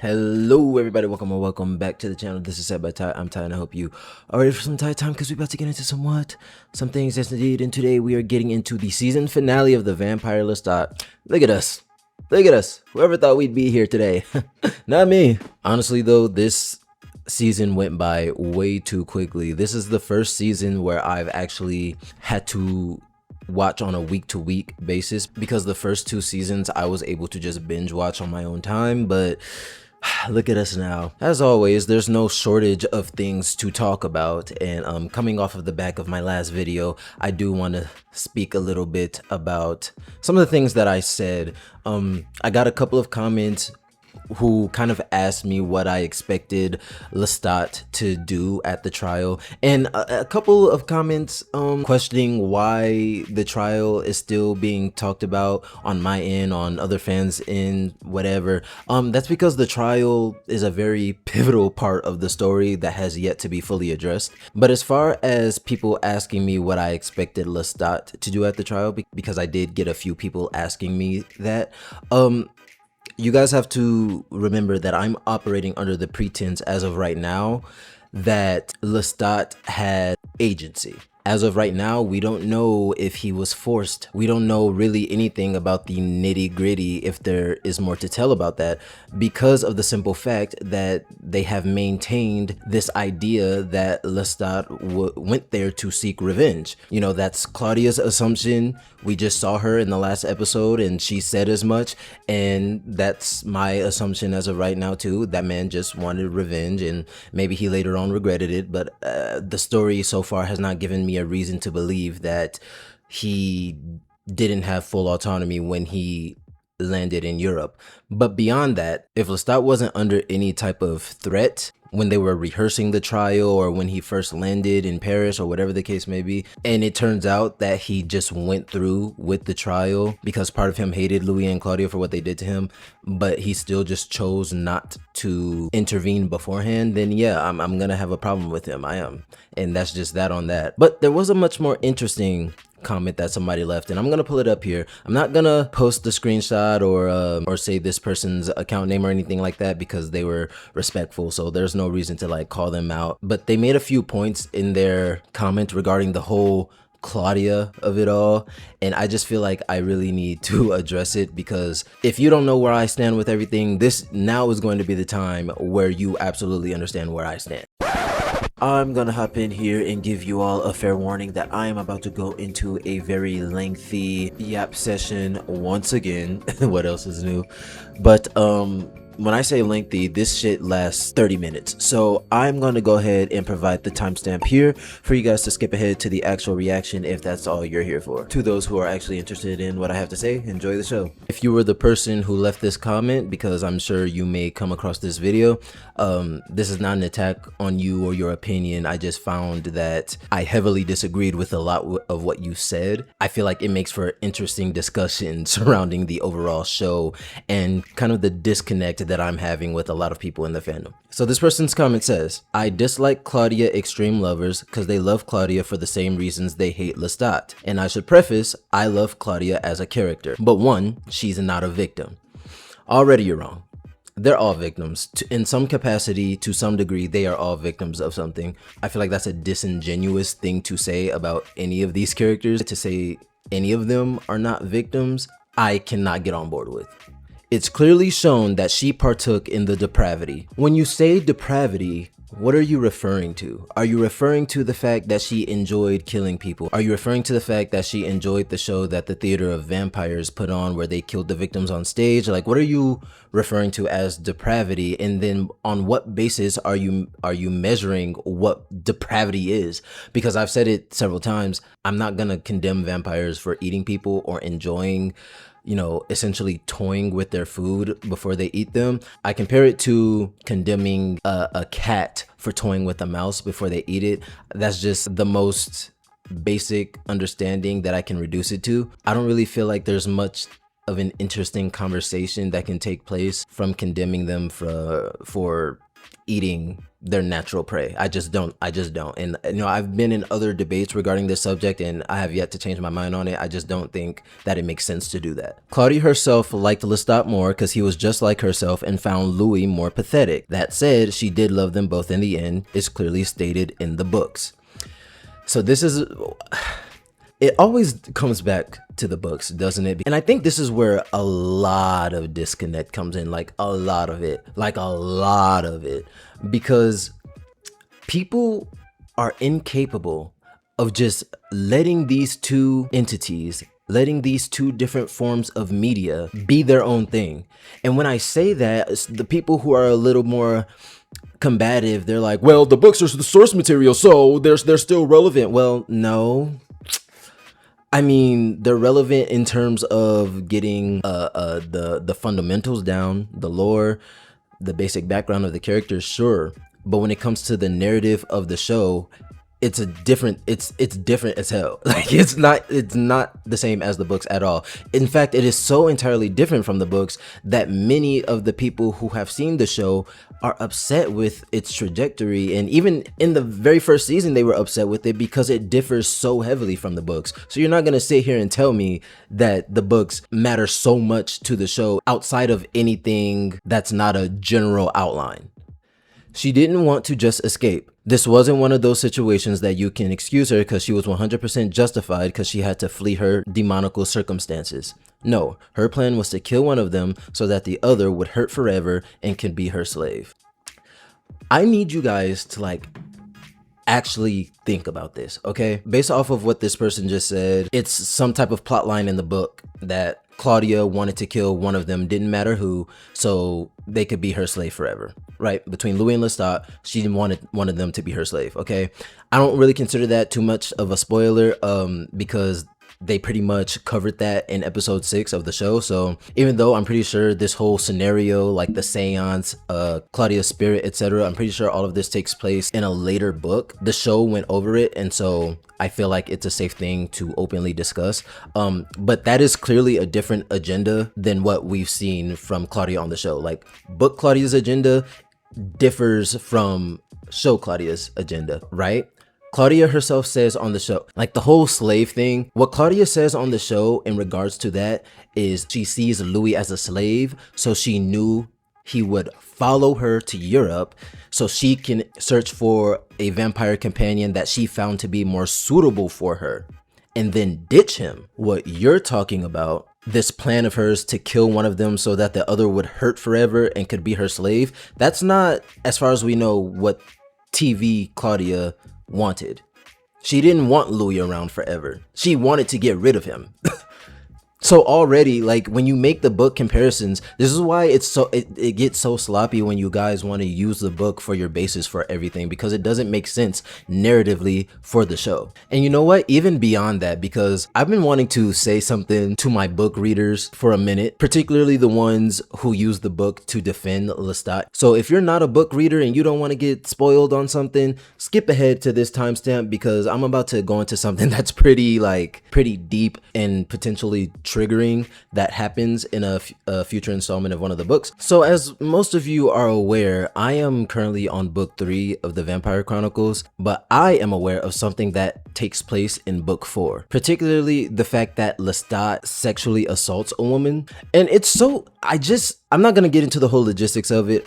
Hello everybody, welcome or welcome back to the channel. This is Set by Ty. I'm Ty and I hope you are ready for some Ty time because we're about to get into some things, yes indeed. And today we are getting into the season finale of the Vampire LESTAT. Look at us. Look at us. Whoever thought we'd be here today. Not me. Honestly though, this season went by way too quickly. This is the first season where I've actually had to watch on a week-to-week basis, because the first two seasons I was able to just binge watch on my own time, but look at us now. As always, there's no shortage of things to talk about, and coming off of the back of my last video, I do want to speak a little bit about some of the things that I said. I got a couple of comments who kind of asked me what I expected Lestat to do at the trial, and a couple of comments questioning why the trial is still being talked about on my end, on other fans' end, whatever. That's because the trial is a very pivotal part of the story that has yet to be fully addressed. But as far as people asking me what I expected Lestat to do at the trial, because I did get a few people asking me that, you guys have to remember that I'm operating under the pretense as of right now that Lestat had agency. As of right now, we don't know if he was forced. We don't know really anything about the nitty gritty, if there is more to tell about that, because of the simple fact that they have maintained this idea that Lestat went there to seek revenge. You know, that's Claudia's assumption. We just saw her in the last episode and she said as much, and that's my assumption as of right now too. That man just wanted revenge, and maybe he later on regretted it, but the story so far has not given me a reason to believe that he didn't have full autonomy when he landed in Europe. But beyond that, if Lestat wasn't under any type of threat when they were rehearsing the trial, or when he first landed in Paris, or whatever the case may be, and it turns out that he just went through with the trial because part of him hated Louis and Claudia for what they did to him, but he still just chose not to intervene beforehand, then yeah, I'm gonna have a problem with him. I am. And that's just that on that. But there was a much more interesting comment that somebody left, and I'm gonna pull it up here. I'm not gonna post the screenshot or say this person's account name or anything like that, because they were respectful, so there's no reason to like call them out. But they made a few points in their comment regarding the whole Claudia of it all, and I just feel like I really need to address it, because if you don't know where I stand with everything, this now is going to be the time where you absolutely understand where I stand. I'm gonna hop in here and give you all a fair warning that I am about to go into a very lengthy yap session once again. What else is new? But when I say lengthy, this shit lasts 30 minutes. So I'm gonna go ahead and provide the timestamp here for you guys to skip ahead to the actual reaction if that's all you're here for. To those who are actually interested in what I have to say, enjoy the show. If you were the person who left this comment, because I'm sure you may come across this video, this is not an attack on you or your opinion. I just found that I heavily disagreed with a lot of what you said. I feel like it makes for interesting discussion surrounding the overall show and kind of the disconnect that I'm having with a lot of people in the fandom. So this person's comment says, I dislike Claudia extreme lovers because they love Claudia for the same reasons they hate Lestat. And I should preface, I love Claudia as a character. But one, she's not a victim. Already you're wrong. They're all victims. In some capacity, to some degree, they are all victims of something. I feel like that's a disingenuous thing to say about any of these characters. To say any of them are not victims, I cannot get on board with. It's clearly shown that she partook in the depravity. When you say depravity, what are you referring to? Are you referring to the fact that she enjoyed killing people? Are you referring to the fact that she enjoyed the show that the Theater of Vampires put on where they killed the victims on stage? Like, what are you referring to as depravity? And then on what basis are you measuring what depravity is? Because I've said it several times, I'm not gonna condemn vampires for eating people or enjoying, you know, essentially toying with their food before they eat them. I compare it to condemning a cat for toying with a mouse before they eat it. That's just the most basic understanding that I can reduce it to. I don't really feel like there's much of an interesting conversation that can take place from condemning them for eating their natural prey. I just don't. And I've been in other debates regarding this subject and I have yet to change my mind on it. I just don't think that it makes sense to do that. Claudia herself liked Lestat more because he was just like herself and found Louis more pathetic. That said, she did love them both in the end, is clearly stated in the books. So this is, it always comes back to the books, doesn't it? And I think this is where a lot of disconnect comes in, like a lot of it, because people are incapable of just letting these two entities, letting these two different forms of media be their own thing. And when I say that, the people who are a little more combative, they're like, well, the books are the source material, so they're still relevant. Well, no. I mean, they're relevant in terms of getting the fundamentals down, the lore, the basic background of the characters, sure. But when it comes to the narrative of the show, it's different as hell. Like it's not the same as the books at all. In fact, it is so entirely different from the books that many of the people who have seen the show are upset with its trajectory. And even in the very first season, they were upset with it because it differs so heavily from the books. So you're not gonna sit here and tell me that the books matter so much to the show outside of anything that's not a general outline. She didn't want to just escape. This wasn't one of those situations that you can excuse her because she was 100% justified because she had to flee her demonical circumstances. No, her plan was to kill one of them so that the other would hurt forever and can be her slave. I need you guys to actually think about this, okay? Based off of what this person just said, it's some type of plot line in the book that Claudia wanted to kill one of them, didn't matter who, so they could be her slave forever, right? Between Louis and Lestat, she wanted one of them to be her slave, okay? I don't really consider that too much of a spoiler because they pretty much covered that in episode 6 of the show. So even though I'm pretty sure this whole scenario, like the seance, Claudia's spirit, etc., I'm pretty sure all of this takes place in a later book, the show went over it, and so I feel like it's a safe thing to openly discuss. But that is clearly a different agenda than what we've seen from Claudia on the show. Like book Claudia's agenda differs from show Claudia's agenda, right? Claudia herself says on the show, like the whole slave thing, what Claudia says on the show in regards to that is she sees Louis as a slave, so she knew he would follow her to Europe so she can search for a vampire companion that she found to be more suitable for her and then ditch him. What you're talking about, this plan of hers to kill one of them so that the other would hurt forever and could be her slave, that's not, as far as we know, what TV Claudia wanted. She didn't want Louis around forever. She wanted to get rid of him. So already, like when you make the book comparisons, this is why it gets so sloppy when you guys want to use the book for your basis for everything, because it doesn't make sense narratively for the show. And you know what? Even beyond that, because I've been wanting to say something to my book readers for a minute, particularly the ones who use the book to defend Lestat. So if you're not a book reader and you don't want to get spoiled on something, skip ahead to this timestamp because I'm about to go into something that's pretty deep and potentially triggering that happens in a future installment of one of the books. So as most of you are aware, I am currently on book 3 of the Vampire Chronicles, but I am aware of something that takes place in book 4, particularly the fact that Lestat sexually assaults a woman. And it's so, I'm not gonna get into the whole logistics of it,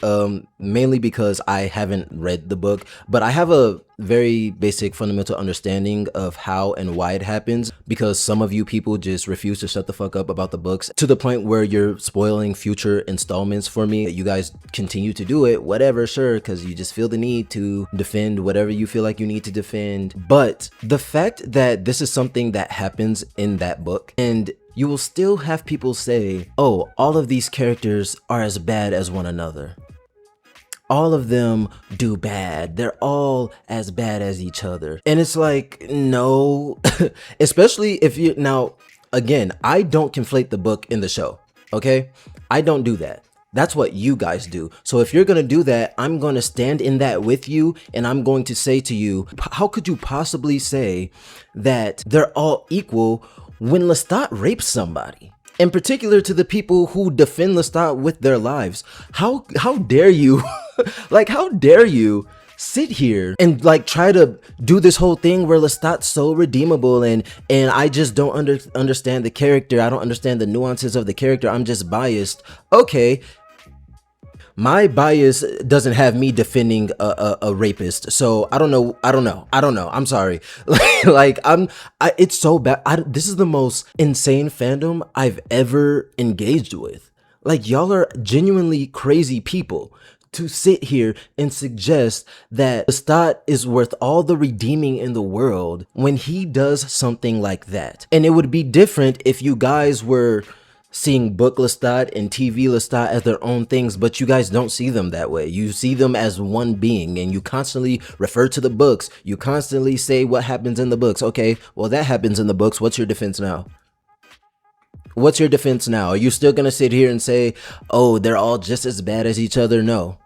mainly because I haven't read the book, but I have a very basic fundamental understanding of how and why it happens, because some of you people just refuse to shut the fuck up about the books to the point where you're spoiling future installments for me. You guys continue to do it, whatever, sure, because you just feel the need to defend whatever you feel like you need to defend. But the fact that this is something that happens in that book, and you will still have people say, oh, all of these characters are as bad as one another. All of them do bad. They're all as bad as each other. And it's like, no, especially if you, now, again, I don't conflate the book in the show, okay? I don't do that. That's what you guys do. So if you're gonna do that, I'm gonna stand in that with you, and I'm going to say to you, how could you possibly say that they're all equal when Lestat rapes somebody? In particular to the people who defend Lestat with their lives. How dare you Like, how dare you sit here and like try to do this whole thing where Lestat's so redeemable, and I just don't understand the character. I don't understand the nuances of the character. I'm just biased. Okay, my bias doesn't have me defending a rapist, so I don't know. I'm sorry. Like it's so bad. This is the most insane fandom I've ever engaged with. Like, y'all are genuinely crazy people to sit here and suggest that Lestat is worth all the redeeming in the world when he does something like that. And it would be different if you guys were seeing book Lestat and TV Lestat as their own things, but you guys don't see them that way. You see them as one being, and you constantly refer to the books. You constantly say what happens in the books. Okay, well, that happens in the books. What's your defense now? What's your defense now? Are you still gonna sit here and say, oh, they're all just as bad as each other? No.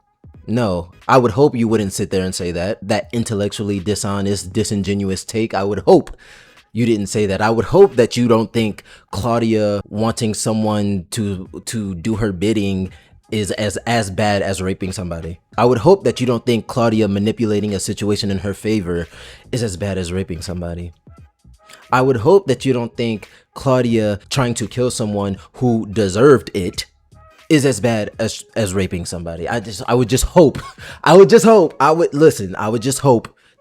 No, I would hope you wouldn't sit there and say that intellectually dishonest, disingenuous take. I would hope you didn't say that. I would hope that you don't think Claudia wanting someone to do her bidding is as bad as raping somebody. I would hope that you don't think Claudia manipulating a situation in her favor is as bad as raping somebody. I would hope that you don't think Claudia trying to kill someone who deserved it is as bad as raping somebody. I would just hope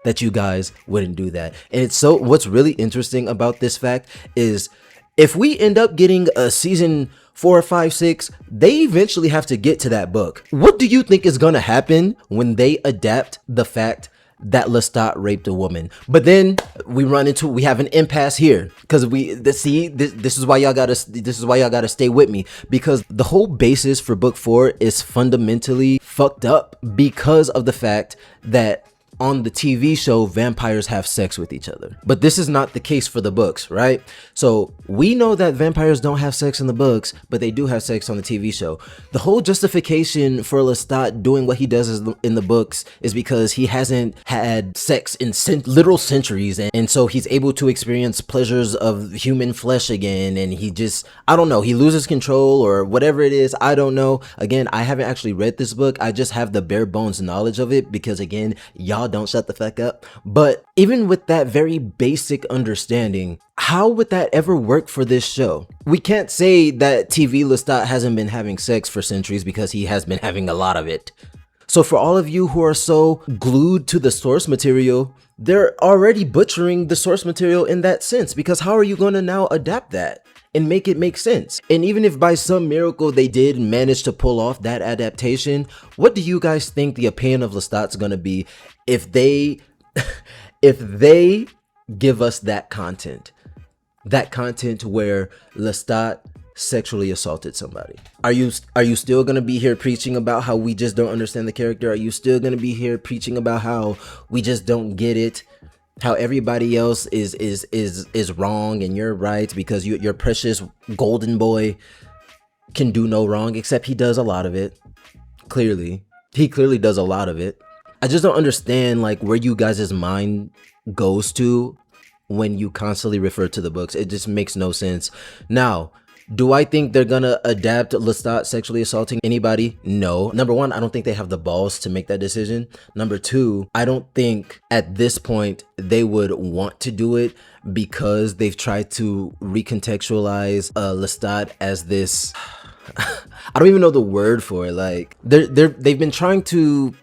that you guys wouldn't do that. And it's so, what's really interesting about this fact is, if we end up getting a season 4, 5, 6, they eventually have to get to that book. What do you think is gonna happen when they adapt the fact that Lestat raped a woman? But then we have an impasse here, because this is why y'all gotta stay with me, because the whole basis for book 4 is fundamentally fucked up because of the fact that on the TV show, vampires have sex with each other. But this is not the case for the books, right? So we know that vampires don't have sex in the books, but they do have sex on the TV show. The whole justification for Lestat doing what he does in the books is because he hasn't had sex in literal centuries, and so he's able to experience pleasures of human flesh again, and he just, I don't know, he loses control or whatever it is. I don't know. Again, I haven't actually read this book. I just have the bare bones knowledge of it because, again, y'all don't shut the fuck up. But even with that very basic understanding, how would that ever work for this show? We can't say that TV Lestat hasn't been having sex for centuries, because he has been having a lot of it. So for all of you who are so glued to the source material, they're already butchering the source material in that sense, because how are you going to now adapt that and make it make sense? And even if by some miracle they did manage to pull off that adaptation, what do you guys think the opinion of Lestat's gonna be if they give us that content where Lestat sexually assaulted somebody? Are you still gonna be here preaching about how we just don't understand the character? Are you still gonna be here preaching about how we just don't get it? How everybody else is wrong and you're right because your precious golden boy can do no wrong, except he does a lot of it. He clearly does a lot of it. I just don't understand like where you guys' mind goes to when you constantly refer to the books. It just makes no sense. Now, do I think they're gonna adapt Lestat sexually assaulting anybody? No. Number one, I don't think they have the balls to make that decision. Number two, I don't think at this point they would want to do it, because they've tried to recontextualize Lestat as this I don't even know the word for it. Like they've been trying to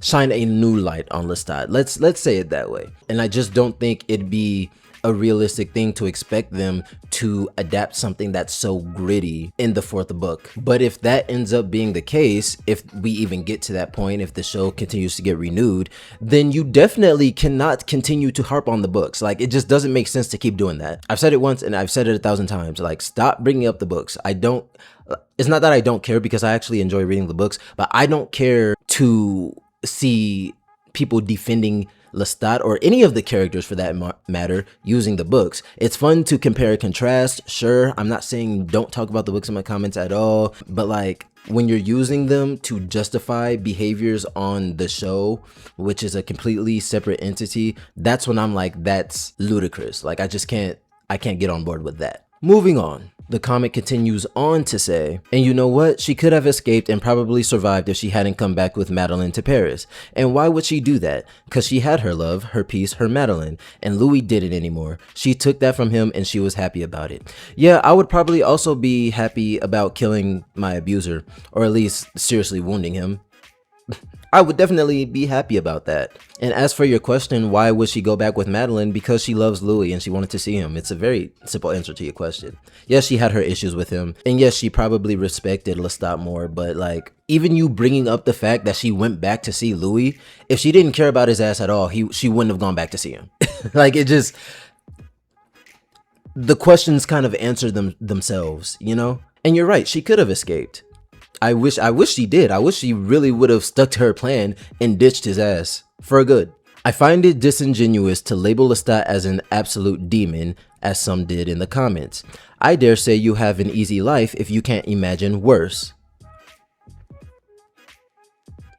shine a new light on Lestat. Let's say it that way. And I just don't think it'd be a realistic thing to expect them to adapt something that's so gritty in the fourth book. But if that ends up being the case, if we even get to that point, if the show continues to get renewed, then you definitely cannot continue to harp on the books. Like, it just doesn't make sense to keep doing that. I've said it once and I've said it 1,000 times. Like, stop bringing up the books. It's not that I don't care, because I actually enjoy reading the books, but I don't care to see people defending Lestat or any of the characters for that matter using the books. It's fun to compare and contrast, sure. I'm not saying don't talk about the books in my comments at all, but like when you're using them to justify behaviors on the show, which is a completely separate entity, that's when I'm like, that's ludicrous. Like I can't get on board with that. Moving on. The comment continues on to say, and you know what? She could have escaped and probably survived if she hadn't come back with Madeline to Paris. And why would she do that? Because she had her love, her peace, her Madeline, and Louis didn't anymore. She took that from him and she was happy about it. Yeah, I would probably also be happy about killing my abuser, or at least seriously wounding him. I would definitely be happy about that. And as for your question, why would she go back with Madeline? Because she loves Louis and she wanted to see him. It's a very simple answer to your question. Yes, she had her issues with him. And yes, she probably respected Lestat more. But like, even you bringing up the fact that she went back to see Louis, if she didn't care about his ass at all, she wouldn't have gone back to see him. Like, it just, the questions kind of answer themselves, you know? And you're right, she could have escaped. I wish she did. I wish she really would have stuck to her plan and ditched his ass for good. I find it disingenuous to label Lestat as an absolute demon, as some did in the comments. I dare say you have an easy life if you can't imagine worse.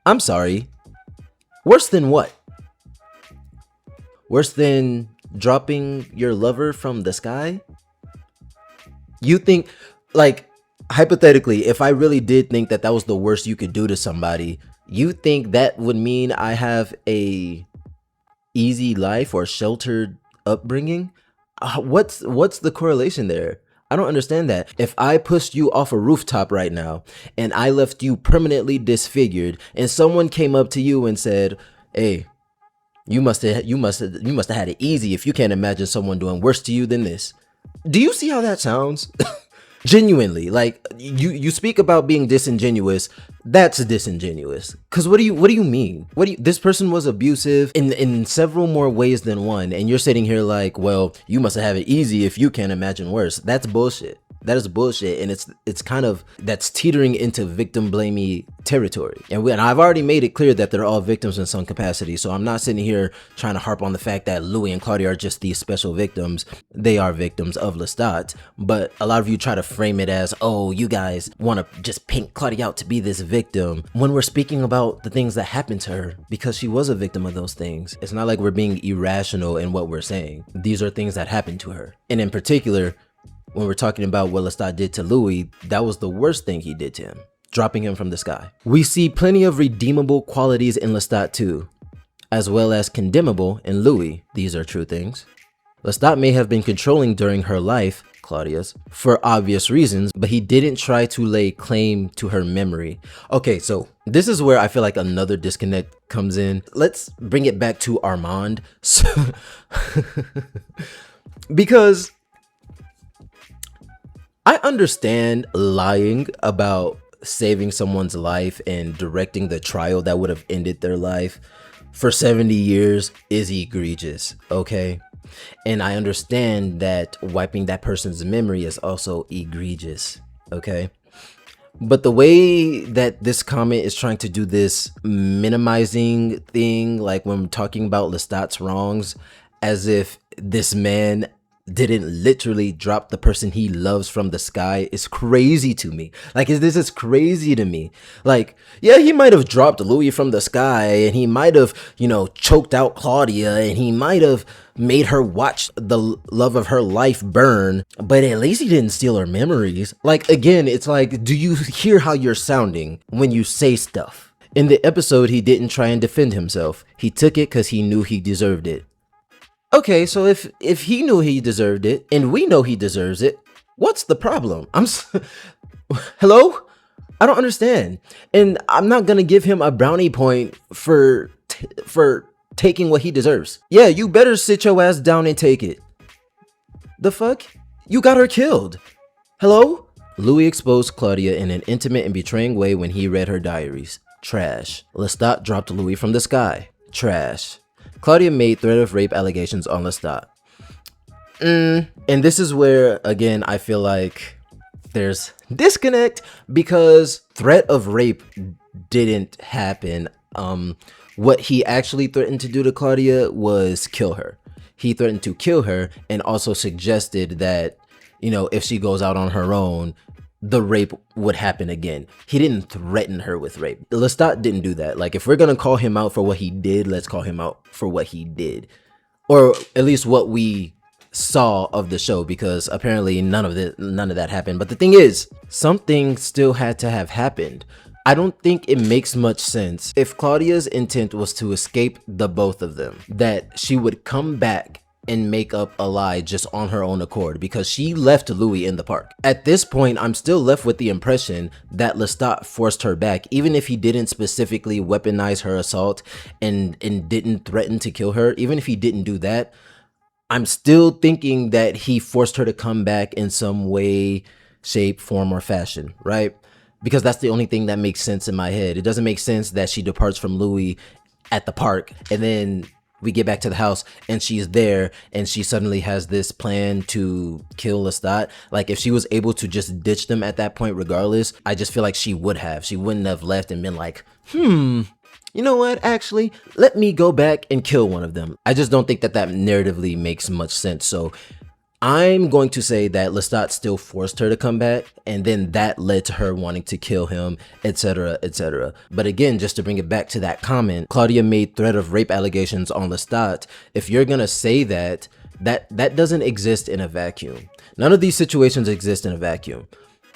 I'm sorry. Worse than what? Worse than dropping your lover from the sky? You think, like, hypothetically, if I really did think that that was the worst you could do to somebody, you think that would mean I have a easy life or sheltered upbringing? What's the correlation there? I don't understand that. If I pushed you off a rooftop right now and I left you permanently disfigured and someone came up to you and said, "Hey, you must have had it easy if you can't imagine someone doing worse to you than this." Do you see how that sounds? Genuinely, like, you speak about being disingenuous. That's disingenuous. Cause what do you mean? This person was abusive in several more ways than one, and you're sitting here like, well, you must have it easy if you can't imagine worse. That's bullshit. That is bullshit, and it's kind of, that's teetering into victim blamey territory. And I've already made it clear that they're all victims in some capacity, so I'm not sitting here trying to harp on the fact that Louis and Claudia are just these special victims. They are victims of Lestat, but a lot of you try to frame it as, oh, you guys want to just paint Claudia out to be this victim, when we're speaking about the things that happened to her because she was a victim of those things. It's not like we're being irrational in what we're saying. These are things that happened to her, and in particular, when we're talking about what Lestat did to Louis, that was the worst thing he did to him, dropping him from the sky. We see plenty of redeemable qualities in Lestat too, as well as condemnable in Louis. These are true things. Lestat may have been controlling during her life, Claudia's, for obvious reasons, but he didn't try to lay claim to her memory. Okay, so this is where I feel like another disconnect comes in. Let's bring it back to Armand. Because I understand lying about saving someone's life and directing the trial that would have ended their life for 70 years is egregious, okay? And I understand that wiping that person's memory is also egregious, okay? But the way that this comment is trying to do this minimizing thing, like when we're talking about Lestat's wrongs, as if this man didn't literally drop the person he loves from the sky, is crazy to me. Like, this is crazy to me. Like, yeah, he might have dropped Louis from the sky, and he might have, you know, choked out Claudia, and he might have made her watch the love of her life burn, but at least he didn't steal her memories. Like, again, it's like, do you hear how you're sounding when you say stuff? In the episode, he didn't try and defend himself. He took it because he knew he deserved it. Okay, so if he knew he deserved it, and we know he deserves it, what's the problem? Hello? I don't understand. And I'm not gonna give him a brownie point for taking what he deserves. Yeah, you better sit your ass down and take it. The fuck? You got her killed. Hello? Louis exposed Claudia in an intimate and betraying way when he read her diaries. Trash. Lestat dropped Louis from the sky. Trash. Claudia made threat of rape allegations on Lestat. And this is where, again, I feel like there's disconnect, because threat of rape didn't happen. What he actually threatened to do to Claudia was kill her. He threatened to kill her and also suggested that, you know, if she goes out on her own, the rape would happen again. He didn't threaten her with rape. Lestat didn't do that. Like, if we're gonna call him out for what he did, let's call him out for what he did. Or at least what we saw of the show, because apparently none of that happened. But the thing is, something still had to have happened. I don't think it makes much sense if Claudia's intent was to escape the both of them, that she would come back and make up a lie just on her own accord, because she left Louis in the park. At this point, I'm still left with the impression that Lestat forced her back, even if he didn't specifically weaponize her assault and didn't threaten to kill her. Even if he didn't do that, I'm still thinking that he forced her to come back in some way, shape, form, or fashion, right? Because that's the only thing that makes sense in my head. It doesn't make sense that she departs from Louis at the park and then we get back to the house and she's there and she suddenly has this plan to kill Lestat. Like, if she was able to just ditch them at that point regardless, I just feel like she wouldn't have left and been like, you know what, actually, let me go back and kill one of them. I just don't think that narratively makes much sense. So I'm going to say that Lestat still forced her to come back, and then that led to her wanting to kill him, etc., etc. But again, just to bring it back to that comment, Claudia made threat of rape allegations on Lestat. If you're gonna say that doesn't exist in a vacuum. None of these situations exist in a vacuum.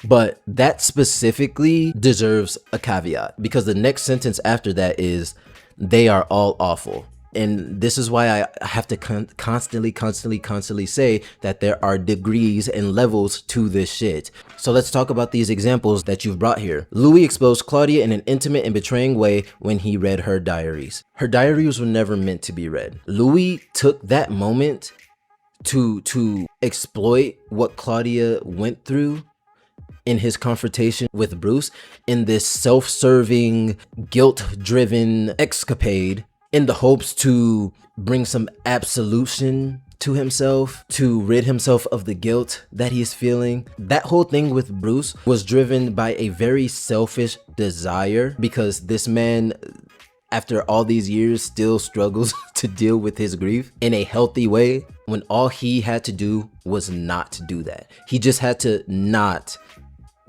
But that specifically deserves a caveat, because the next sentence after that is, they are all awful. And this is why I have to constantly say that there are degrees and levels to this shit. So let's talk about these examples that you've brought here. Louis exposed Claudia in an intimate and betraying way when he read her diaries. Her diaries were never meant to be read. Louis took that moment to exploit what Claudia went through in his confrontation with Bruce, in this self-serving, guilt-driven escapade, in the hopes to bring some absolution to himself, to rid himself of the guilt that he's feeling. That whole thing with Bruce was driven by a very selfish desire, because this man, after all these years, still struggles to deal with his grief in a healthy way, when all he had to do was not do that. He just had to not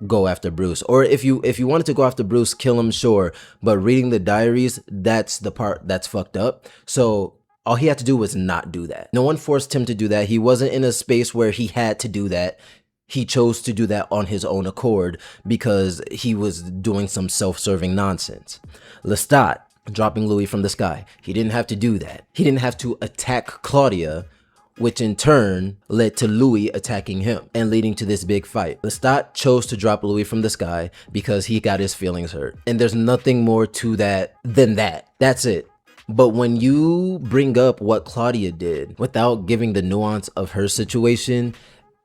go after Bruce. Or if you wanted to go after Bruce, kill him, sure, but reading the diaries, that's the part that's fucked up. So all he had to do was not do that. No one forced him to do that. He wasn't in a space where he had to do that. He chose to do that on his own accord because he was doing some self-serving nonsense. Lestat dropping Louis from the sky, he didn't have to do that. He didn't have to attack Claudia, which in turn led to Louis attacking him and leading to this big fight. Lestat chose to drop Louis from the sky because he got his feelings hurt. And there's nothing more to that than that. That's it. But when you bring up what Claudia did without giving the nuance of her situation,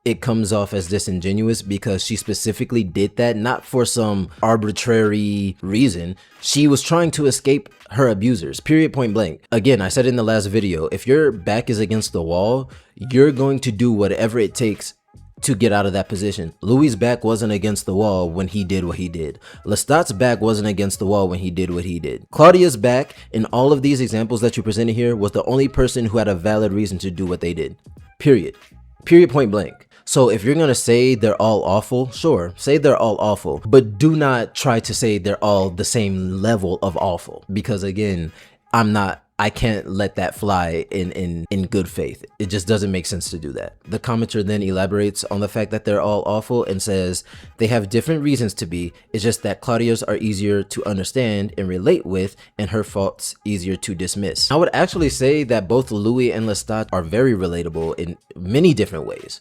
it comes off as disingenuous, because she specifically did that not for some arbitrary reason. She was trying to escape her abusers, period, point blank. Again, I said in the last video, if your back is against the wall, you're going to do whatever it takes to get out of that position. Louis' back wasn't against the wall when he did what he did. Lestat's back wasn't against the wall when he did what he did. Claudia's back, in all of these examples that you presented here, was the only person who had a valid reason to do what they did. Period. Period, point blank. So if you're gonna say they're all awful, sure, say they're all awful, but do not try to say they're all the same level of awful, because again, I can't let that fly in good faith. It just doesn't make sense to do that. The commenter then elaborates on the fact that they're all awful and says they have different reasons to be. It's just that Claudia's are easier to understand and relate with, and her faults easier to dismiss. I would actually say that both Louis and Lestat are very relatable in many different ways.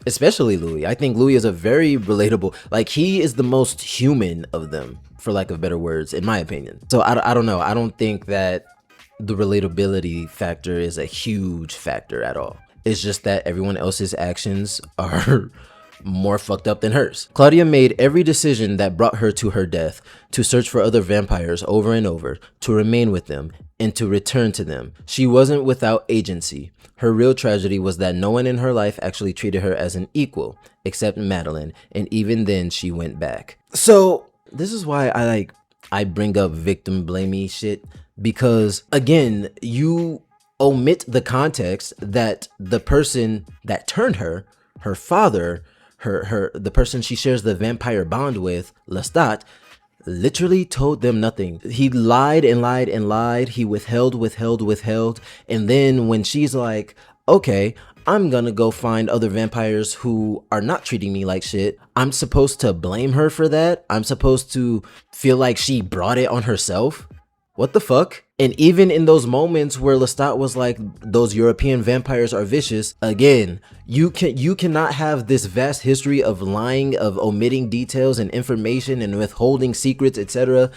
Especially Louis. I think Louis is a very relatable, like, he is the most human of them, for lack of better words, in my opinion. So I don't know. I don't think that the relatability factor is a huge factor at all. It's just that everyone else's actions are more fucked up than hers. Claudia made every decision that brought her to her death, to search for other vampires over and over, to remain with them, and to return to them. She wasn't without agency. Her real tragedy was that no one in her life actually treated her as an equal, except Madeline, and even then she went back. So this is why I bring up victim blamey shit, because again, you omit the context that the person that turned her father, the person she shares the vampire bond with, Lestat, literally told them nothing. He lied and lied and lied. He withheld. And then when she's like, okay, I'm gonna go find other vampires who are not treating me like shit. I'm supposed to blame her for that? I'm supposed to feel like she brought it on herself? What the fuck? And even in those moments where Lestat was like, those European vampires are vicious, again, you cannot have this vast history of lying, of omitting details and information and withholding secrets, etc.,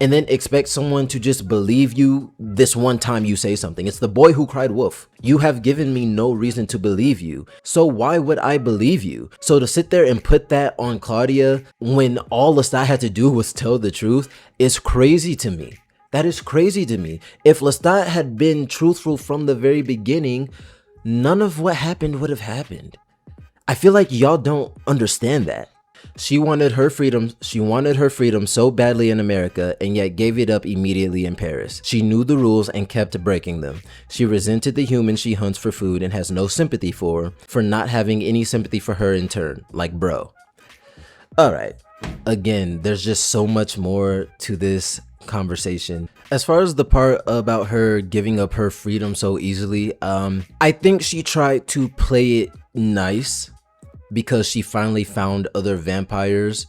and then expect someone to just believe you this one time you say something. It's the boy who cried wolf. You have given me no reason to believe you, so why would I believe you? So to sit there and put that on Claudia when all Lestat had to do was tell the truth is crazy to me. That is crazy to me. If Lestat had been truthful from the very beginning, none of what happened would have happened. I feel like y'all don't understand that. She wanted her freedom so badly in America and yet gave it up immediately in Paris. She knew the rules and kept breaking them. She resented the humans she hunts for food and has no sympathy for not having any sympathy for her in turn. Like, bro. Alright. Again, there's just so much more to this conversation. As far as the part about her giving up her freedom so easily, I think she tried to play it nice because she finally found other vampires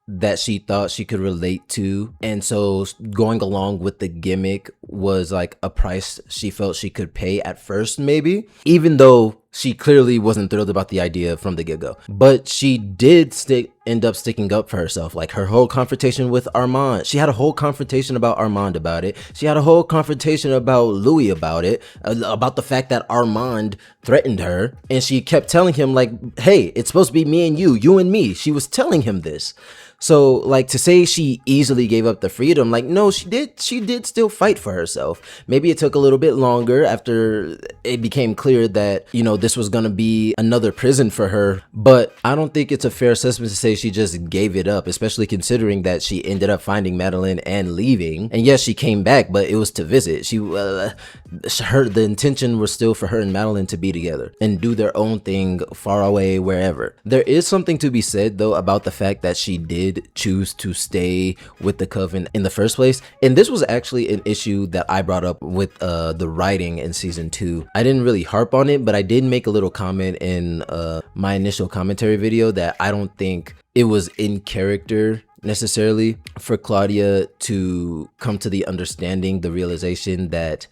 that she thought she could relate to, and so going along with the gimmick was like a price she felt she could pay at first, maybe, even though she clearly wasn't thrilled about the idea from the get-go. But she did end up sticking up for herself. Like her whole confrontation with Armand, she had a whole confrontation about Armand about it. She had a whole confrontation about Louis about it, about the fact that Armand threatened her, and she kept telling him like, hey, it's supposed to be me and you and me. She was telling him this. So like to say she easily gave up the freedom, like no, she did still fight for herself. Maybe it took a little bit longer after it became clear that, you know, this was gonna be another prison for her, but I don't think it's a fair assessment to say she just gave it up, especially considering that she ended up finding Madeline and leaving. And yes, she came back, but it was to visit. The intention was still for her and Madeline to be together and do their own thing far away, wherever. There is something to be said though about the fact that she did choose to stay with the coven in the first place, and this was actually an issue that I brought up with the writing in season 2. I didn't really harp on it, but I did make a little comment in my initial commentary video that I don't think it was in character necessarily for Claudia to come to the understanding, the realization that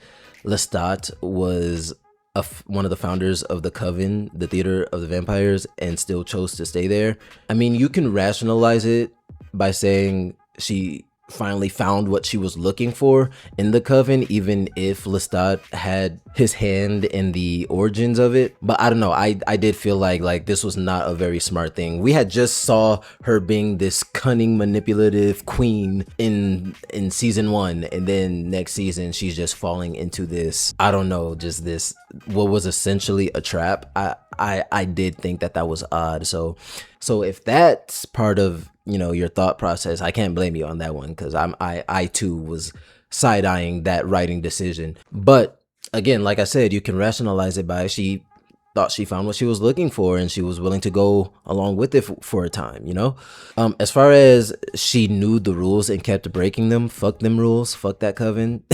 Lestat was one of the founders of the Coven, the Theater of the Vampires, and still chose to stay there. I mean, you can rationalize it by saying she finally found what she was looking for in the Coven, even if Lestat had his hand in the origins of it. But I don't know, I did feel like this was not a very smart thing. We had just saw her being this cunning, manipulative queen in season 1, and then next season she's just falling into this, I don't know, just this what was essentially a trap. I did think that was odd. So if that's part of, you know, your thought process, I can't blame you on that one, because I too was side-eyeing that writing decision. But again, like I said, you can rationalize it by she thought she found what she was looking for and she was willing to go along with it for a time, you know. As far as she knew the rules and kept breaking them, fuck them rules, fuck that coven.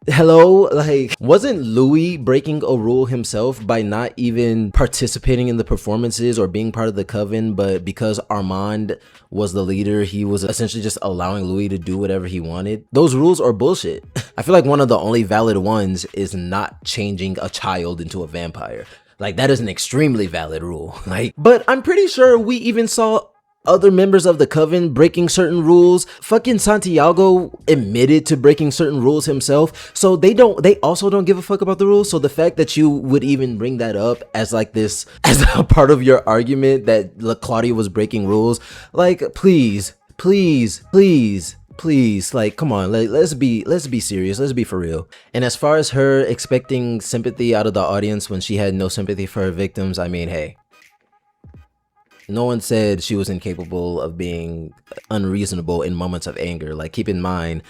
Hello, like, wasn't Louis breaking a rule himself by not even participating in the performances or being part of the coven, but because Armand was the leader, he was essentially just allowing Louis to do whatever he wanted? Those rules are bullshit. I feel like one of the only valid ones is not changing a child into a vampire. Like, that is an extremely valid rule. Like, but I'm pretty sure we even saw other members of the coven breaking certain rules. Fucking Santiago admitted to breaking certain rules himself, so they also don't give a fuck about the rules. So the fact that you would even bring that up as like this, as a part of your argument that Claudia was breaking rules, like, please, like, come on, let's be serious, let's be for real. And as far as her expecting sympathy out of the audience when she had no sympathy for her victims, I mean, hey, no one said she was incapable of being unreasonable in moments of anger. Like, keep in mind,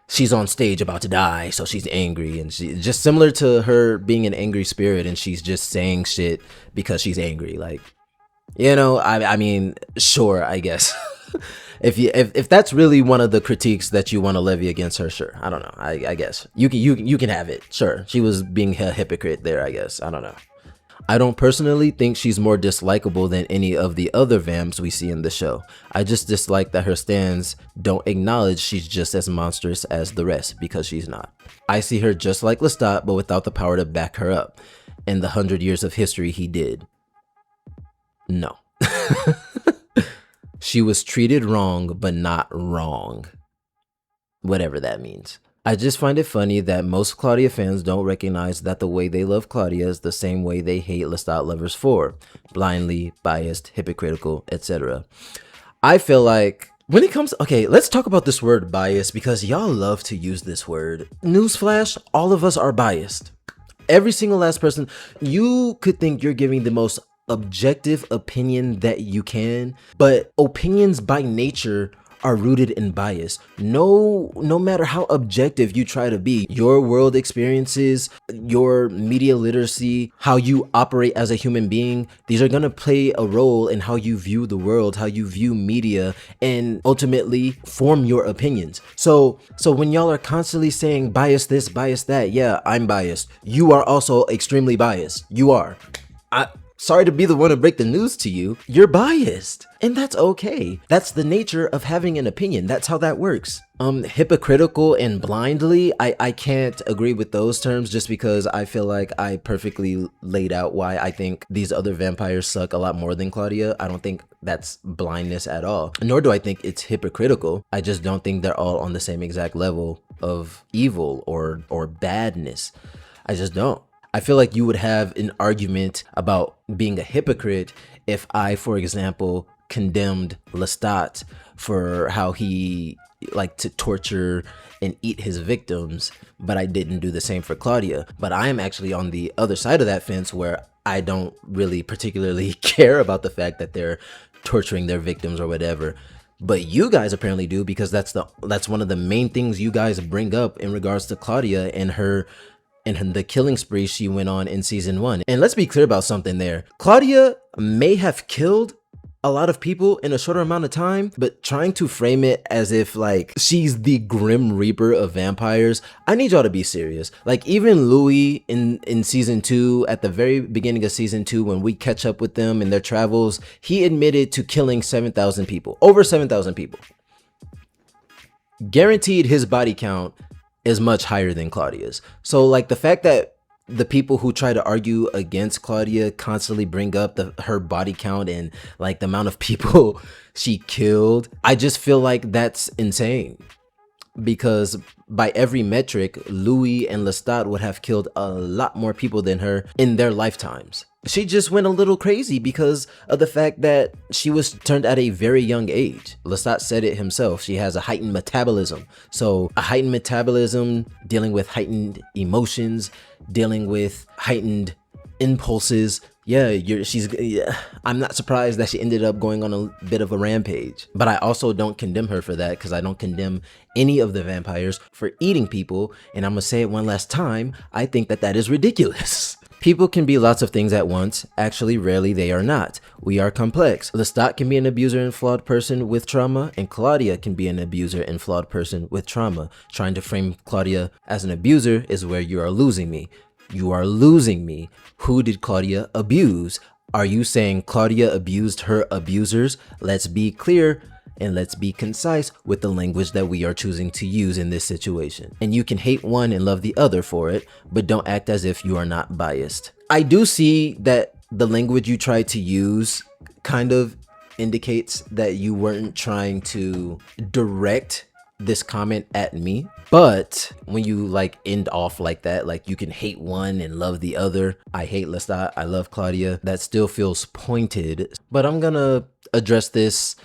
she's on stage about to die, so she's angry, and she just similar to her being an angry spirit, and she's just saying shit because she's angry. Like, you know, I mean, sure, I guess. if that's really one of the critiques that you want to levy against her, sure. I don't know. I guess you can have it. Sure, she was being a hypocrite there. I guess I don't know. I don't personally think she's more dislikable than any of the other vamps we see in the show. I just dislike that her stands don't acknowledge she's just as monstrous as the rest, because she's not. I see her just like Lestat, but without the power to back her up. In the 100 years of history he did. No. She was treated wrong, but not wrong. Whatever that means. I just find it funny that most Claudia fans don't recognize that the way they love Claudia is the same way they hate Lestat lovers for. Blindly, biased, hypocritical, etc. I feel like when it comes, okay, let's talk about this word bias, because y'all love to use this word. Newsflash, all of us are biased. Every single last person. You could think you're giving the most objective opinion that you can, but opinions by nature are rooted in bias. No matter how objective you try to be, your world experiences, your media literacy, how you operate as a human being, these are gonna play a role in how you view the world, how you view media, and ultimately form your opinions. So when y'all are constantly saying bias this, bias that, yeah, I'm biased. You are also extremely biased. You are. Sorry to be the one to break the news to you. You're biased. And that's okay. That's the nature of having an opinion. That's how that works. Hypocritical and blindly, I can't agree with those terms, just because I feel like I perfectly laid out why I think these other vampires suck a lot more than Claudia. I don't think that's blindness at all. Nor do I think it's hypocritical. I just don't think they're all on the same exact level of evil or badness. I just don't. I feel like you would have an argument about being a hypocrite if I, for example, condemned Lestat for how he liked to torture and eat his victims, but I didn't do the same for Claudia. But I am actually on the other side of that fence, where I don't really particularly care about the fact that they're torturing their victims or whatever. But you guys apparently do, because that's one of the main things you guys bring up in regards to Claudia and the killing spree she went on in season 1. And let's be clear about something there. Claudia may have killed a lot of people in a shorter amount of time, but trying to frame it as if like she's the Grim Reaper of vampires, I need y'all to be serious. Like, even Louis in season 2, at the very beginning of season 2, when we catch up with them in their travels, he admitted to killing 7,000 people, over 7,000 people. Guaranteed his body count is much higher than Claudia's. So like, the fact that the people who try to argue against Claudia constantly bring up her body count and like the amount of people she killed, I just feel like that's insane. Because by every metric, Louis and Lestat would have killed a lot more people than her in their lifetimes. She just went a little crazy because of the fact that she was turned at a very young age. Lestat said it himself. She has a heightened metabolism. So a heightened metabolism, dealing with heightened emotions, dealing with heightened impulses. Yeah, I'm not surprised that she ended up going on a bit of a rampage. But I also don't condemn her for that, because I don't condemn any of the vampires for eating people. And I'm gonna say it one last time, I think that is ridiculous. People can be lots of things at once. Actually, rarely they are not. We are complex. Lestat can be an abuser and flawed person with trauma, and Claudia can be an abuser and flawed person with trauma. Trying to frame Claudia as an abuser is where you are losing me. You are losing me. Who did Claudia abuse? Are you saying Claudia abused her abusers? Let's be clear and let's be concise with the language that we are choosing to use in this situation. And you can hate one and love the other for it, but don't act as if you are not biased. I do see that the language you tried to use kind of indicates that you weren't trying to direct this comment at me, but when you like end off like that, like you can hate one and love the other. I hate Lestat, I love Claudia. That still feels pointed, but I'm gonna address this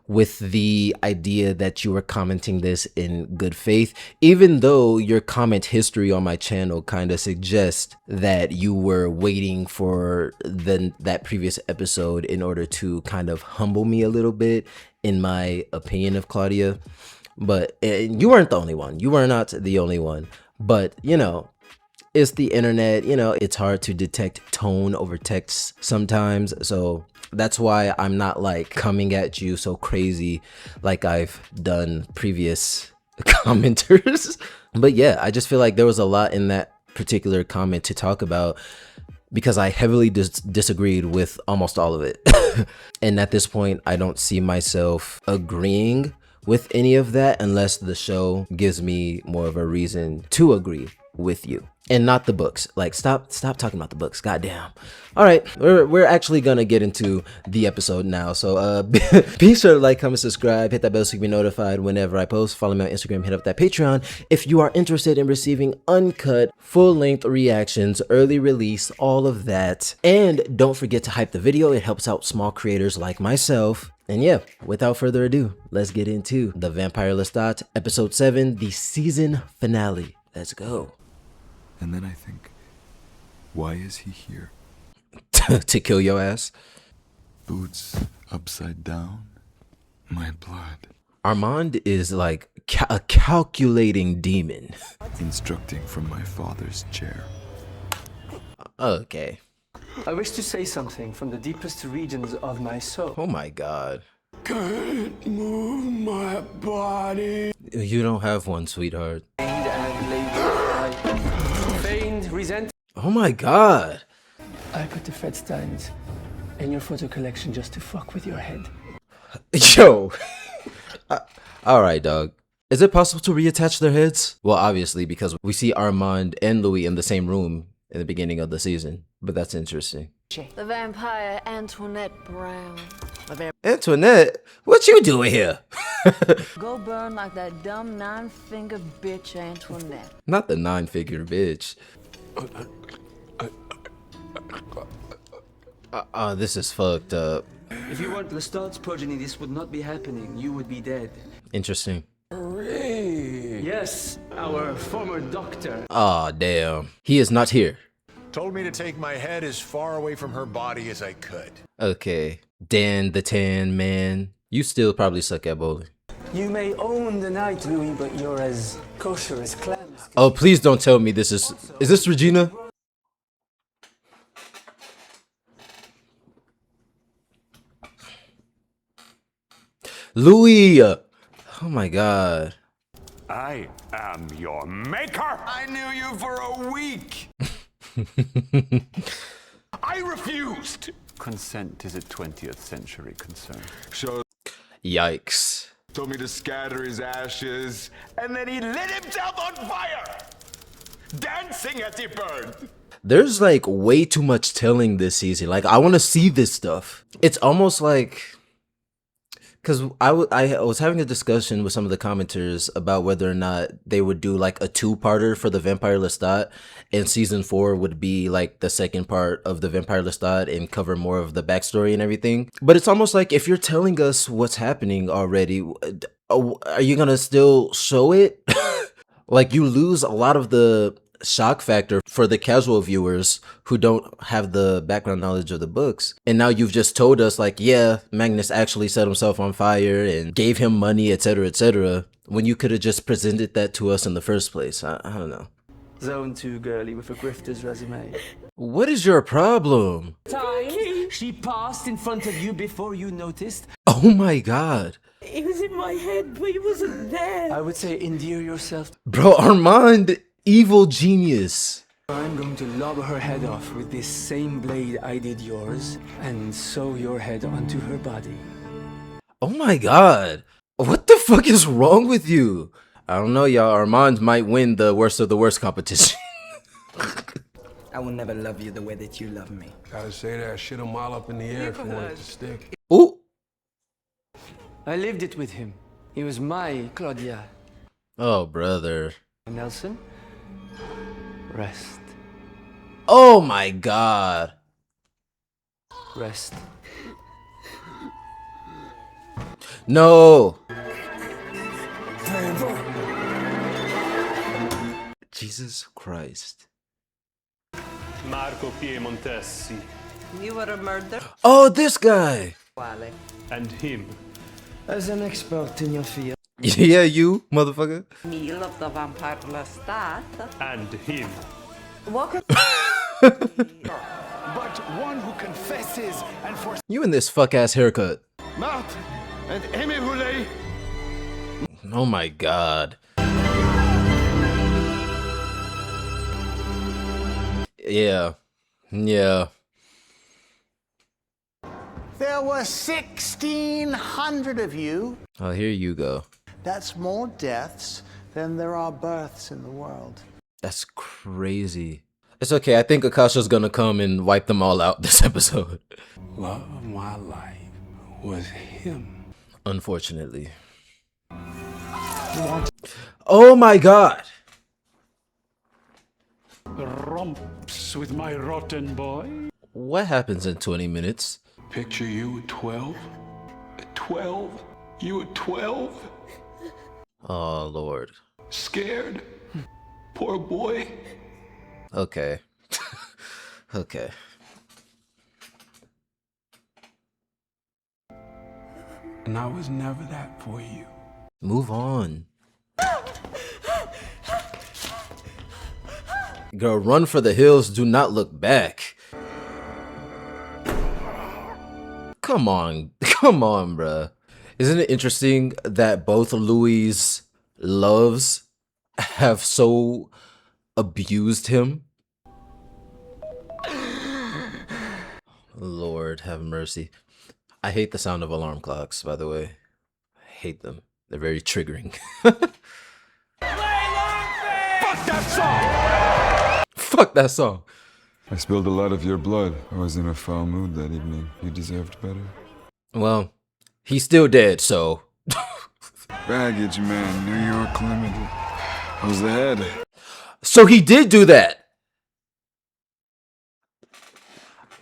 with the idea that you were commenting this in good faith, even though your comment history on my channel kind of suggests that you were waiting for that previous episode in order to kind of humble me a little bit in my opinion of Claudia. But you weren't the only one. You were not the only one. But, you know, it's the internet, you know, it's hard to detect tone over text sometimes. So that's why I'm not like coming at you so crazy like I've done previous commenters. But yeah, I just feel like there was a lot in that particular comment to talk about because I heavily disagreed with almost all of it. And at this point, I don't see myself agreeing with any of that unless the show gives me more of a reason to agree with you. And not the books. Like, stop talking about the books. Goddamn. All right, we're actually gonna get into the episode now. So be sure to like, comment, subscribe, hit that bell so you can be notified whenever I post. Follow me on Instagram, hit up that Patreon if you are interested in receiving uncut, full-length reactions, early release, all of that. And don't forget to hype the video. It helps out small creators like myself. And yeah, without further ado, let's get into The Vampire Lestat, episode 7, the season finale. Let's go. And then I think, why is he here? To kill your ass. Boots upside down, my blood. Armand is like a calculating demon. Instructing from my father's chair. Okay. I wish to say something from the deepest regions of my soul. Oh my god. Can't move my body. You don't have one, sweetheart. And later, I feigned resentment. Oh my god. I put the Fred Steins in your photo collection just to fuck with your head. Yo. Alright, dog. Is it possible to reattach their heads? Well, obviously, because we see Armand and Louis in the same room in the beginning of the season. But that's interesting. The vampire Antoinette Brown. Antoinette? What you doing here? Go burn like that dumb nine-fingered bitch Antoinette. Not the nine-figure bitch. This is fucked up. If you weren't Lestat's progeny, this would not be happening. You would be dead. Interesting. Yes, our former doctor. Aw, damn. He is not here. Told me to take my head as far away from her body as I could. Okay. Dan the Tan Man. You still probably suck at bowling. You may own the night, Louis, but you're as kosher as clams. Oh, please don't tell me this is this Regina? Louis! Oh my god. I am your maker. I knew you for a week. I refused. Consent is a 20th century concern. So Yikes. told me to scatter his ashes, and then he lit himself on fire, dancing as he burned. There's like way too much telling this season. Like, I want to see this stuff. It's almost like, because I was having a discussion with some of the commenters about whether or not they would do like a two-parter for the Vampire Lestat, and season 4 would be like the second part of the Vampire Lestat and cover more of the backstory and everything. But it's almost like, if you're telling us what's happening already, are you gonna still show it? Like, you lose a lot of the shock factor for the casual viewers who don't have the background knowledge of the books. And now you've just told us like, yeah, Magnus actually set himself on fire and gave him money, etc., when you could have just presented that to us in the first place. I don't know. Zone 2 girly with a grifter's resume. What is your problem? Time she passed in front of you before you noticed. Oh my god. He was in my head, but he wasn't there. I would say endear yourself. Bro, Armand, evil genius. I'm going to lob her head off with this same blade I did yours and sew your head onto her body. Oh my god. What the fuck is wrong with you? I don't know, y'all. Armand might win the worst of the worst competition. I will never love you the way that you love me. Gotta say that shit a mile up in the air if you want it to stick. Ooh. I lived it with him. He was my Claudia. Oh, brother. Nelson, rest. Oh my god. Rest. No. Jesus Christ. Marco Piemontesi. You were a murderer? Oh, this guy. And him. As an expert in your field. Yeah, you, motherfucker. Neil of the Vampire Lestat. And him. Welcome. But one who confesses and forsakes. You in this fuck ass haircut. Marthe and Aimé Roulet. Oh my god. Yeah. Yeah. There were 1,600 of you. Oh, here you go. That's more deaths than there are births in the world. That's crazy. It's okay. I think Akasha's gonna come and wipe them all out this episode. Love of my life was him. Unfortunately. Oh my god. Romps with my rotten boy. What happens in 20 minutes? Picture you at 12. At 12? You at 12? Oh lord. Scared? Poor boy. Okay. Okay. And I was never that for you. Move on. Girl, run for the hills. Do not look back. Come on. Come on, bruh. Isn't it interesting that both Louis' loves have so abused him? Lord have mercy. I hate the sound of alarm clocks, by the way. I hate them. They're very triggering. Fuck that song! Fuck that song. I spilled a lot of your blood. I was in a foul mood that evening. You deserved better. Well, he's still dead, so. Baggage man, New York Limited. I was the head. So he did do that.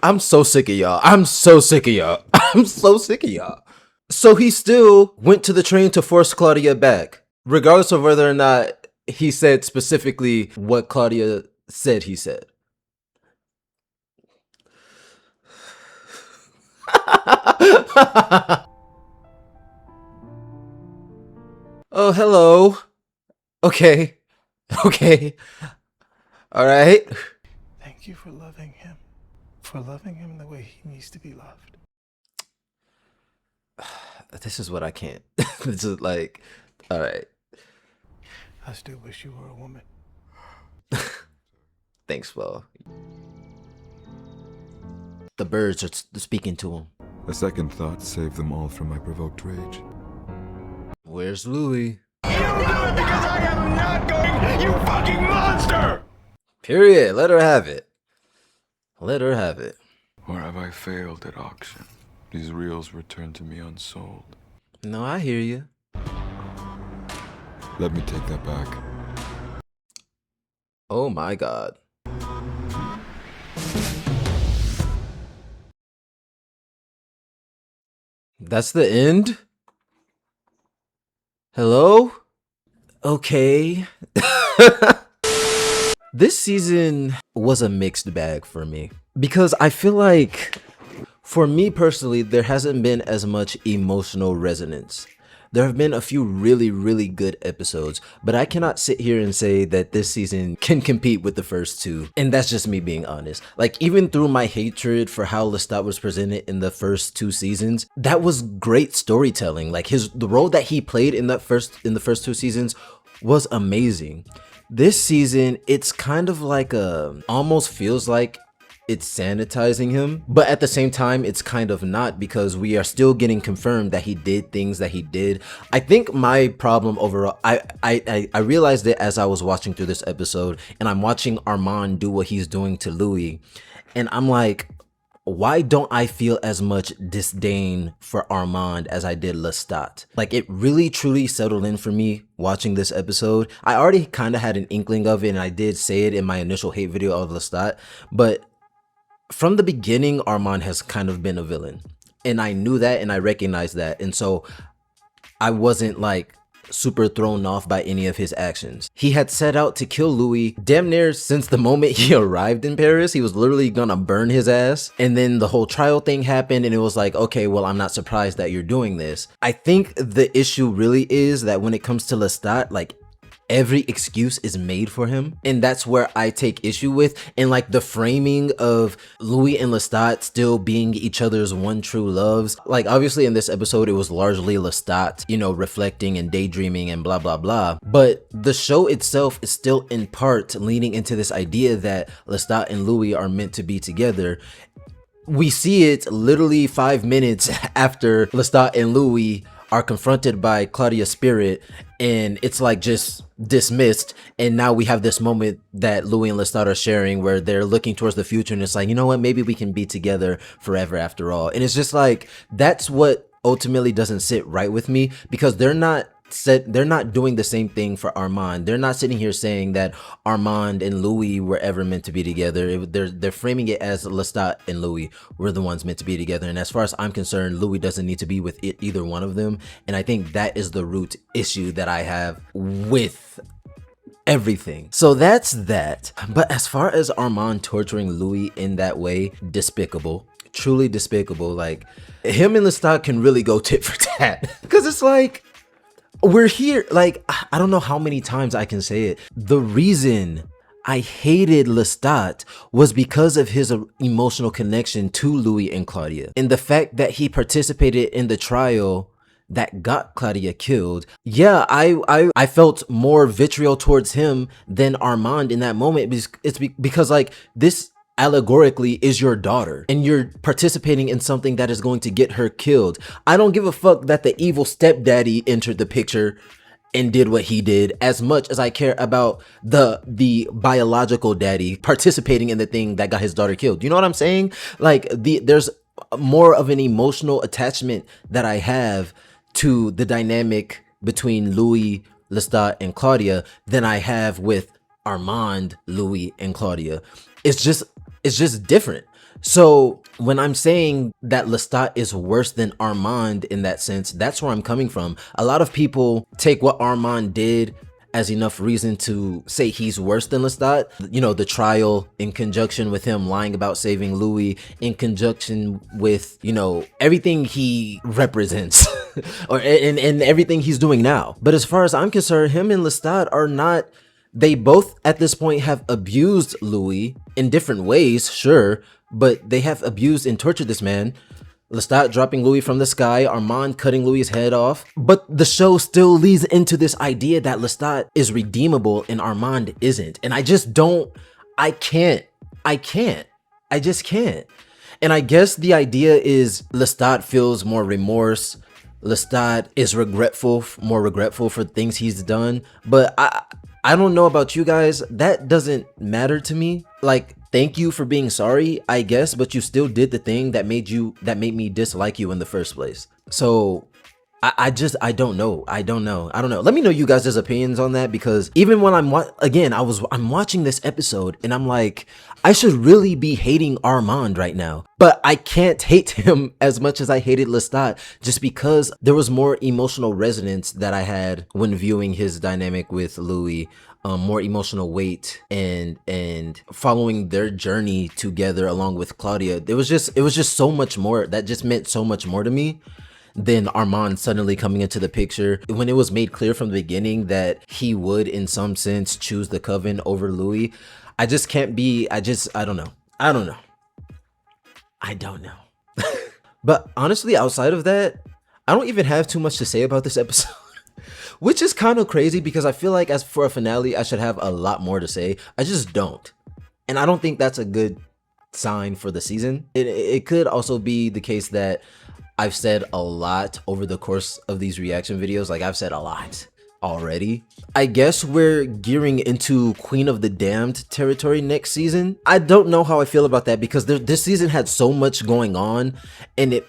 I'm so sick of y'all. I'm so sick of y'all. I'm so sick of y'all. So he still went to the train to force Claudia back, regardless of whether or not he said specifically what Claudia said he said. Oh, hello. Okay. Okay. All right. Thank you for loving him. For loving him the way he needs to be loved. This is what I can't. This is like, all right. I still wish you were a woman. Thanks, Flo. The birds are speaking to him. A second thought saved them all from my provoked rage. Where's Louis? You do it because I am not going, you fucking monster! Period. Let her have it. Let her have it. Or have I failed at auction? These reels returned to me unsold. No, I hear you. Let me take that back. Oh my god. That's the end? Hello? Okay. This season was a mixed bag for me because I feel like, for me personally, there hasn't been as much emotional resonance. There have been a few really, really good episodes, but I cannot sit here and say that this season can compete with the first two. And that's just me being honest. Like, even through my hatred for how Lestat was presented in the first two seasons, that was great storytelling. Like, the role that he played in the first two seasons was amazing. This season, it's kind of like almost feels like it's sanitizing him, but at the same time it's kind of not, because we are still getting confirmed that he did things that he did. I think my problem overall, I realized it as I was watching through this episode, and I'm watching Armand do what he's doing to Louis, and I'm like, why don't I feel as much disdain for Armand as I did Lestat? Like, it really truly settled in for me watching this episode. I already kind of had an inkling of it, and I did say it in my initial hate video of Lestat, but from the beginning, Armand has kind of been a villain, and I knew that and I recognized that, and so I wasn't like super thrown off by any of his actions. He had set out to kill Louis damn near since the moment he arrived in Paris. He was literally gonna burn his ass, and then the whole trial thing happened, and it was like, okay, well, I'm not surprised that you're doing this. I think the issue really is that when it comes to Lestat, like, every excuse is made for him, and that's where I take issue with. And like the framing of Louis and Lestat still being each other's one true loves, like obviously in this episode it was largely Lestat, you know, reflecting and daydreaming and blah blah blah, but the show itself is still in part leaning into this idea that Lestat and Louis are meant to be together. We see it literally 5 minutes after Lestat and Louis are confronted by Claudia's spirit, and it's like just dismissed. And now we have this moment that Louis and Lestat are sharing where they're looking towards the future, and it's like, you know what, maybe we can be together forever after all. And it's just like, that's what ultimately doesn't sit right with me, because they're not doing the same thing for Armand. They're not sitting here saying that Armand and Louis were ever meant to be together. They're framing it as Lestat and Louis were the ones meant to be together. And as far as I'm concerned, Louis doesn't need to be with either one of them. And I think that is the root issue that I have with everything. So that's that. But as far as Armand torturing Louis in that way, despicable. Truly despicable. Like, him and Lestat can really go tit for tat. Because it's like, we're here, like, I don't know how many times I can say it. The reason I hated Lestat was because of his emotional connection to Louis and Claudia, and the fact that he participated in the trial that got Claudia killed. Yeah, I felt more vitriol towards him than Armand in that moment. It's because like, this allegorically is your daughter, and you're participating in something that is going to get her killed. I don't give a fuck that the evil stepdaddy entered the picture and did what he did, as much as I care about the biological daddy participating in the thing that got his daughter killed. You know what I'm saying? Like, there's more of an emotional attachment that I have to the dynamic between Louis, Lestat, and Claudia than I have with Armand, Louis, and Claudia. It's just different. So when I'm saying that Lestat is worse than Armand in that sense, that's where I'm coming from. A lot of people take what Armand did as enough reason to say he's worse than Lestat. You know, the trial in conjunction with him lying about saving Louis, in conjunction with, you know, everything he represents or and everything he's doing now. But as far as I'm concerned, him and Lestat are not. They both at this point have abused Louis in different ways, sure, but they have abused and tortured this man. Lestat dropping Louis from the sky, Armand cutting Louis' head off. But the show still leads into this idea that Lestat is redeemable and Armand isn't. And I just don't, I just can't. And I guess the idea is Lestat feels more remorse. Lestat is more regretful for things he's done. But I don't know about you guys, that doesn't matter to me. Like, thank you for being sorry, I guess, but you still did the thing that made me dislike you in the first place. So I don't know. Let me know you guys' opinions on that, because even when I'm watching this episode and I'm like, I should really be hating Armand right now, but I can't hate him as much as I hated Lestat, just because there was more emotional resonance that I had when viewing his dynamic with Louis. More emotional weight and following their journey together along with Claudia. It was just so much more. That just meant so much more to me than Armand suddenly coming into the picture. When it was made clear from the beginning that he would in some sense choose the Coven over Louis, I just can't be, I don't know. But honestly, outside of that, I don't even have too much to say about this episode. Which is kind of crazy, because I feel like as for a finale, I should have a lot more to say. I just don't. And I don't think that's a good sign for the season. It could also be the case that I've said a lot over the course of these reaction videos. Like, I've said a lot already. I guess we're gearing into Queen of the Damned territory next season. I don't know how I feel about that, because this season had so much going on, and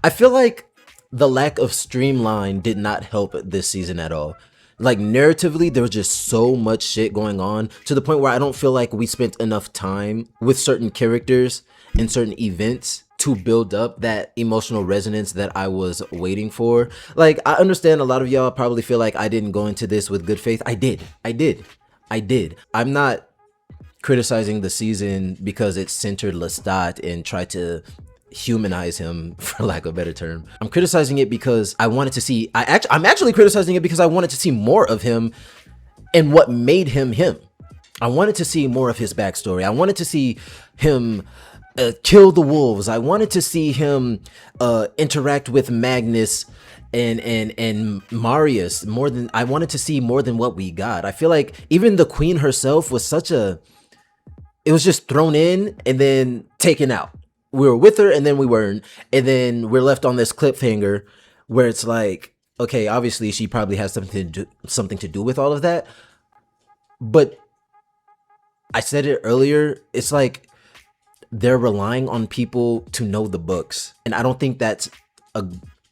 I feel like the lack of streamline did not help this season at all. Like, narratively, there was just so much shit going on, to the point where I don't feel like we spent enough time with certain characters and certain events to build up that emotional resonance that I was waiting for. Like, I understand a lot of y'all probably feel like I didn't go into this with good faith. I did. I'm not criticizing the season because it centered Lestat and tried to humanize him, for lack of a better term. I'm criticizing it because I wanted to see, I'm actually criticizing it because I wanted to see more of him and what made him him. I wanted to see more of his backstory. I wanted to see him kill the wolves. I wanted to see him interact with Magnus and Marius more than I wanted to see more than what we got. I feel like even the queen herself was it was just thrown in and then taken out. We were with her and then we weren't, and then we're left on this cliffhanger where it's like, okay, obviously she probably has something to do with all of that, but I said it earlier, it's like they're relying on people to know the books, and I don't think that's a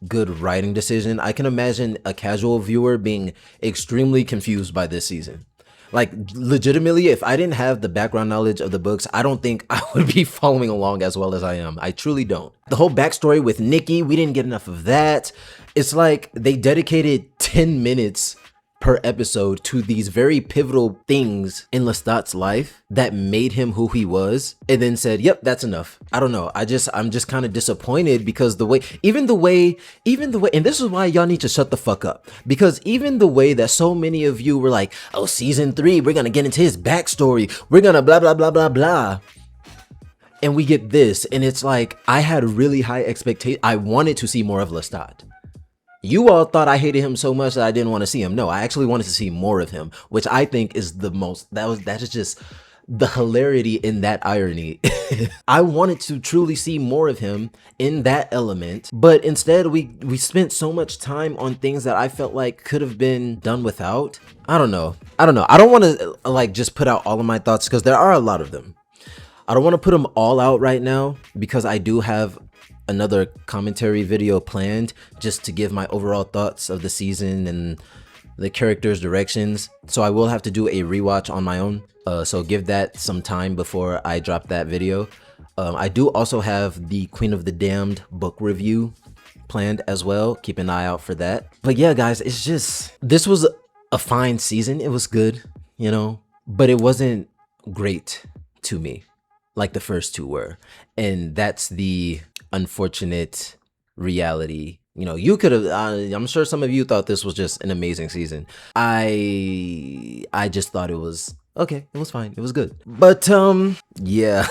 good writing decision. I can imagine a casual viewer being extremely confused by this season. Like, legitimately, if I didn't have the background knowledge of the books, I don't think I would be following along as well as I am. I truly don't. The whole backstory with Nikki, we didn't get enough of that. It's like they dedicated 10 minutes per episode to these very pivotal things in Lestat's life that made him who he was, and then said, yep, that's enough. I don't know. I'm just kind of disappointed because even the way, and this is why y'all need to shut the fuck up, because even the way that so many of you were like, oh, season 3, we're gonna get into his backstory, we're gonna blah, blah, blah, blah, blah. And we get this, and it's like, I had really high expectations. I wanted to see more of Lestat. You all thought I hated him so much that I didn't want to see him. No, I actually wanted to see more of him, which I think is that is just the hilarity in that irony. I wanted to truly see more of him in that element, but instead we spent so much time on things that I felt like could have been done without. I don't know. I don't want to like just put out all of my thoughts because there are a lot of them. I don't want to put them all out right now because I do have another commentary video planned just to give my overall thoughts of the season and the characters' directions. So I will have to do a rewatch on my own. So give that some time before I drop that video. I do also have the Queen of the Damned book review planned as well. Keep an eye out for that. But yeah, guys, it's just, this was a fine season. It was good, you know, but it wasn't great to me like the first two were. And that's the unfortunate reality. You know, you could have, I'm sure some of you thought this was just an amazing season. I just thought it was okay. It was fine. It was good. But yeah,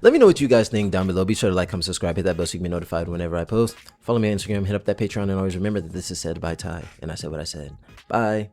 let me know what you guys think down below. Be sure to like, comment, subscribe, hit that bell so you can be notified whenever I post. Follow me on Instagram, hit up that Patreon, and always remember that this is said by Ty, and I said what I said. Bye.